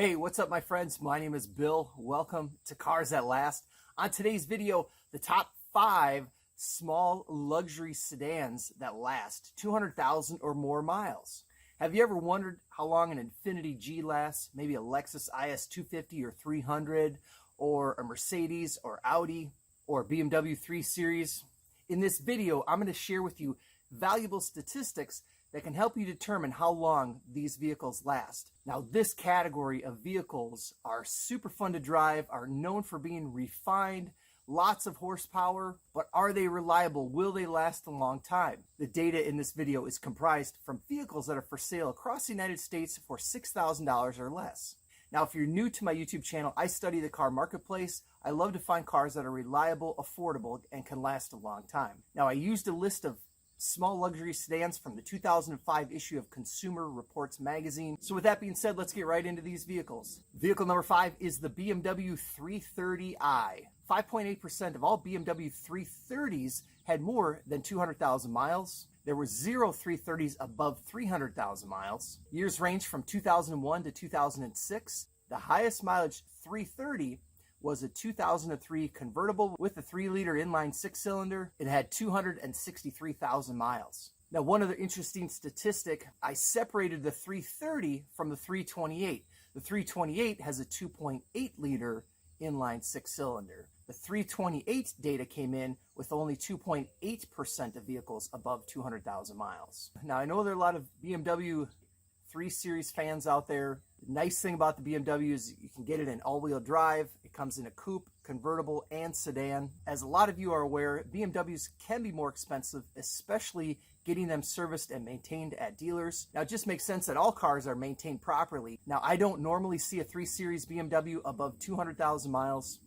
Hey, what's up my friends? My name is Bill. Welcome to Cars That Last. On today's video, the top 5 small luxury sedans that last 200,000 or more miles. Have you ever wondered how long an Infiniti G lasts? Maybe a Lexus IS250 or 300, or a Mercedes or Audi or BMW 3 Series? In this video, I'm going to share with you valuable statistics that can help you determine how long these vehicles last. Now, this category of vehicles are super fun to drive, are known for being refined, lots of horsepower, but are they reliable? Will they last a long time? The data in this video is comprised from vehicles that are for sale across the United States for $6,000 or less. Now, if you're new to my YouTube channel, I study the car marketplace. I love to find cars that are reliable, affordable, and can last a long time. Now, I used a list of small luxury sedans from the 2005 issue of Consumer Reports magazine. So with that being said, let's get right into these vehicles. Vehicle number 5 is the BMW 330i. 5.8% of all BMW 330s had more than 200,000 miles. There were 0 330s above 300,000 miles. Years range from 2001 to 2006. The highest mileage 330 was a 2003 convertible with a 3-liter inline 6-cylinder. It had 263,000 miles. Now, one other interesting statistic, I separated the 330 from the 328. The 328 has a 2.8-liter inline 6-cylinder. The 328 data came in with only 2.8% of vehicles above 200,000 miles. Now, I know there are a lot of BMW 3 Series fans out there. The nice thing about the BMW is you can get it in all-wheel drive. It comes in a coupe, convertible, and sedan. As a lot of you are aware, BMWs can be more expensive, especially getting them serviced and maintained at dealers. Now, it just makes sense that all cars are maintained properly. Now, I don't normally see a 3 Series BMW above 200,000 miles,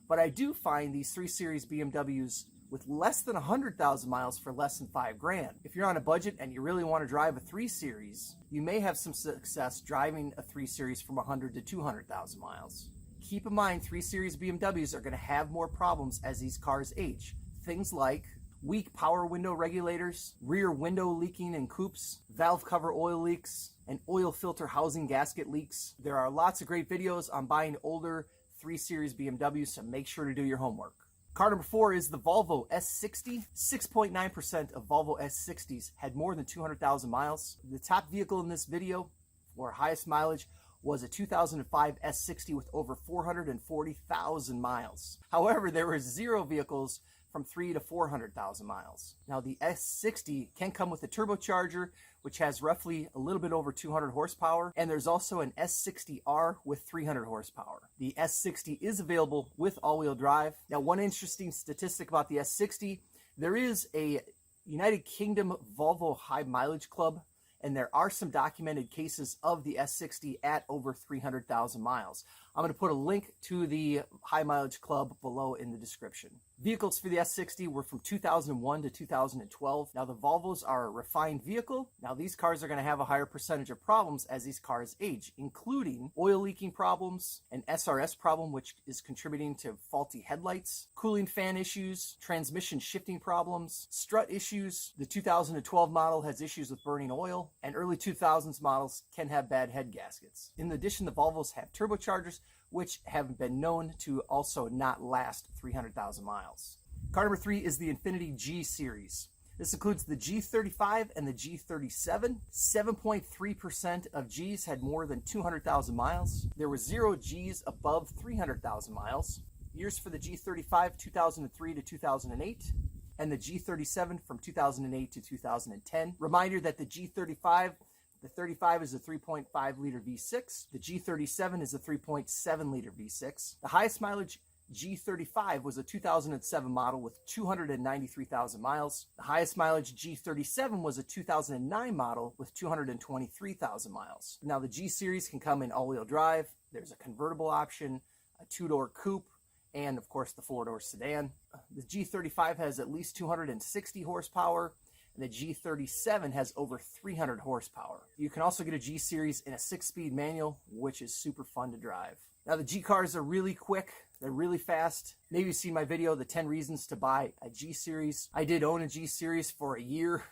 but I do find these 3 Series BMWs with less than 100,000 miles for less than $5,000. If you're on a budget and you really want to drive a 3 Series, you may have some success driving a 3 Series from 100 to 200,000 miles. Keep in mind, 3 Series BMWs are going to have more problems as these cars age. Things like weak power window regulators, rear window leaking in coupes, valve cover oil leaks, and oil filter housing gasket leaks. There are lots of great videos on buying older 3 Series BMWs, so make sure to do your homework. Car number 4 is the Volvo S60. 6.9% of Volvo S60s had more than 200,000 miles. The top vehicle in this video for highest mileage was a 2005 S60 with over 440,000 miles. However, there were 0 vehicles from 300,000 to 400,000 miles. Now, the S60 can come with a turbocharger, which has roughly a little bit over 200 horsepower, and there's also an S60R with 300 horsepower. The S60 is available with all-wheel drive. Now, one interesting statistic about the S60, there is a United Kingdom Volvo High Mileage Club, and there are some documented cases of the S60 at over 300,000 miles. I'm going to put a link to the High Mileage Club below in the description. Vehicles for the S60 were from 2001 to 2012. Now, the Volvos are a refined vehicle. Now, these cars are going to have a higher percentage of problems as these cars age, including oil leaking problems, an SRS problem, which is contributing to faulty headlights, cooling fan issues, transmission shifting problems, strut issues. The 2012 model has issues with burning oil, and early 2000s models can have bad head gaskets. In addition, the Volvos have turbochargers, which have been known to also not last 300,000 miles. Car number 3 is the Infiniti G Series. This includes the G35 and the G37. 7.3% of Gs had more than 200,000 miles. There were 0 Gs above 300,000 miles. Years for the G35, 2003 to 2008. And the G37 from 2008 to 2010. Reminder that the G35, the 35 is a 3.5-liter V6. The G37 is a 3.7-liter V6. The highest mileage G35 was a 2007 model with 293,000 miles. The highest mileage G37 was a 2009 model with 223,000 miles. Now, the G Series can come in all-wheel drive. There's a convertible option, a 2-door coupe, and of course the 4-door sedan. The G35 has at least 260 horsepower, and the G37 has over 300 horsepower. You can also get a G Series in a 6-speed manual, which is super fun to drive. Now, the G cars are really quick. They're really fast. Maybe you've seen my video, the 10 reasons to buy a G Series. I did own a G Series for a year.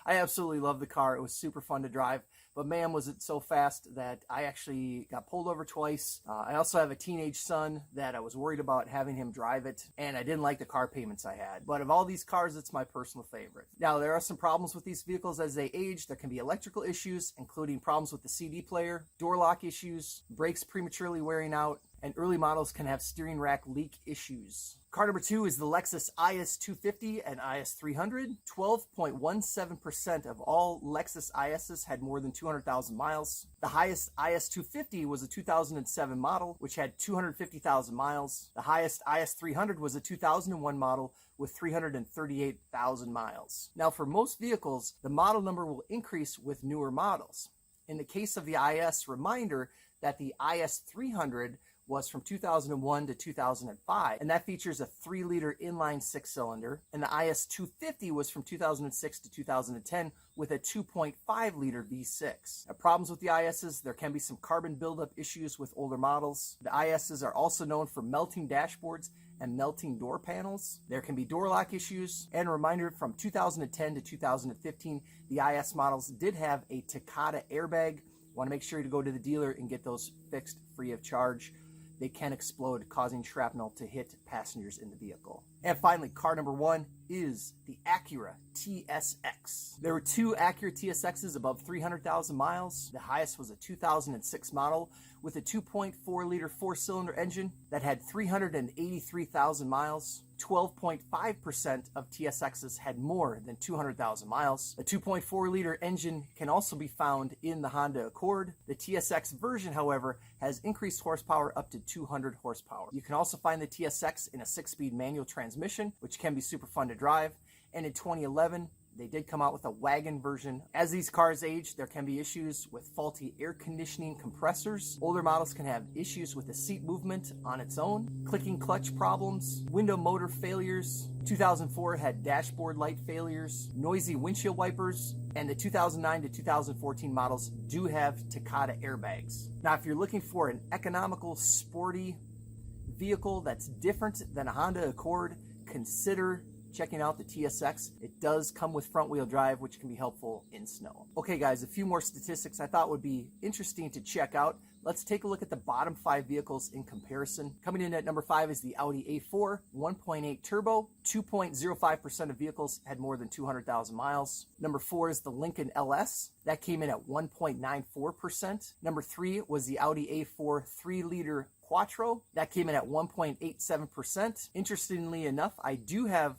I absolutely love the car. It was super fun to drive. But man, was it so fast that I actually got pulled over twice. I also have a teenage son that I was worried about having him drive it, and I didn't like the car payments I had. But of all these cars, it's my personal favorite. Now, there are some problems with these vehicles as they age. There can be electrical issues, including problems with the CD player, door lock issues, brakes prematurely wearing out, and early models can have steering rack leak issues. Car number 2 is the Lexus IS250 and IS300. 12.17% of all Lexus ISs had more than 200,000 miles. The highest IS250 was a 2007 model, which had 250,000 miles. The highest IS300 was a 2001 model with 338,000 miles. Now, for most vehicles, the model number will increase with newer models. In the case of the IS, reminder that the IS300 was from 2001 to 2005, and that features a 3-liter inline 6-cylinder, and the IS250 was from 2006 to 2010 with a 2.5-liter V6. Now, problems with the ISs, there can be some carbon buildup issues with older models. The ISs are also known for melting dashboards and melting door panels. There can be door lock issues, and a reminder, from 2010 to 2015, the IS models did have a Takata airbag. You want to make sure to go to the dealer and get those fixed free of charge. They can explode, causing shrapnel to hit passengers in the vehicle. And finally, car number 1 is the Acura TSX. There were 2 Acura TSXs above 300,000 miles. The highest was a 2006 model with a 2.4-liter 4-cylinder engine that had 383,000 miles. 12.5% of TSXs had more than 200,000 miles. A 2.4-liter engine can also be found in the Honda Accord. The TSX version, however, has increased horsepower up to 200 horsepower. You can also find the TSX in a 6-speed manual transmission, which can be super fun to drive. And in 2011, they did come out with a wagon version. As these cars age, there can be issues with faulty air conditioning compressors. Older models can have issues with the seat movement on its own, clicking clutch problems, window motor failures. 2004 had dashboard light failures, noisy windshield wipers, and the 2009 to 2014 models do have Takata airbags. Now, if you're looking for an economical, sporty vehicle that's different than a Honda Accord, consider checking out the TSX. It does come with front-wheel drive, which can be helpful in snow. Okay guys, a few more statistics I thought would be interesting to check out. Let's take a look at the bottom 5 vehicles in comparison. Coming in at number 5 is the Audi A4 1.8 turbo. 2.05% of vehicles had more than 200,000 miles. Number 4 is the Lincoln LS. That came in at 1.94%. Number 3 was the Audi A4 3-liter Quattro. That came in at 1.87%. Interestingly enough, I do have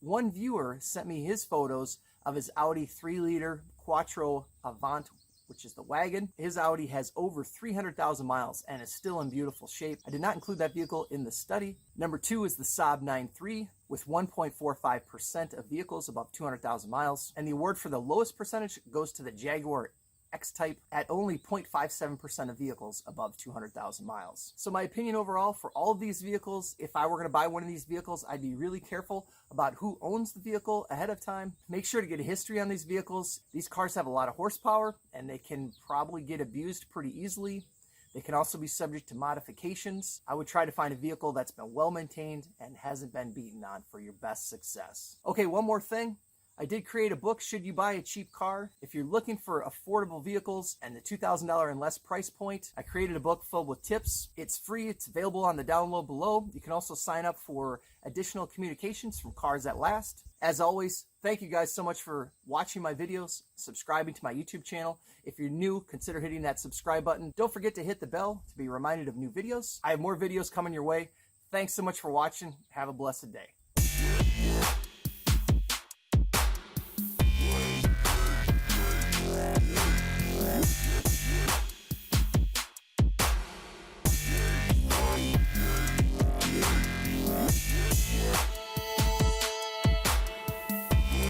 one viewer sent me his photos of his Audi 3-liter Quattro Avant, which is the wagon. His Audi has over 300,000 miles and is still in beautiful shape. I did not include that vehicle in the study. Number 2 is the Saab 9-3 with 1.45% of vehicles above 200,000 miles. And the award for the lowest percentage goes to the Jaguar X-Type at only 0.57% of vehicles above 200,000 miles. So my opinion overall for all of these vehicles, if I were going to buy one of these vehicles, I'd be really careful about who owns the vehicle ahead of time. Make sure to get a history on these vehicles. These cars have a lot of horsepower and they can probably get abused pretty easily. They can also be subject to modifications. I would try to find a vehicle that's been well maintained and hasn't been beaten on for your best success. Okay, one more thing. I did create a book, Should You Buy a Cheap Car? If you're looking for affordable vehicles and the $2,000 and less price point, I created a book filled with tips. It's free. It's available on the download below. You can also sign up for additional communications from CarsThatLast. As always, thank you guys so much for watching my videos, subscribing to my YouTube channel. If you're new, consider hitting that subscribe button. Don't forget to hit the bell to be reminded of new videos. I have more videos coming your way. Thanks so much for watching. Have a blessed day.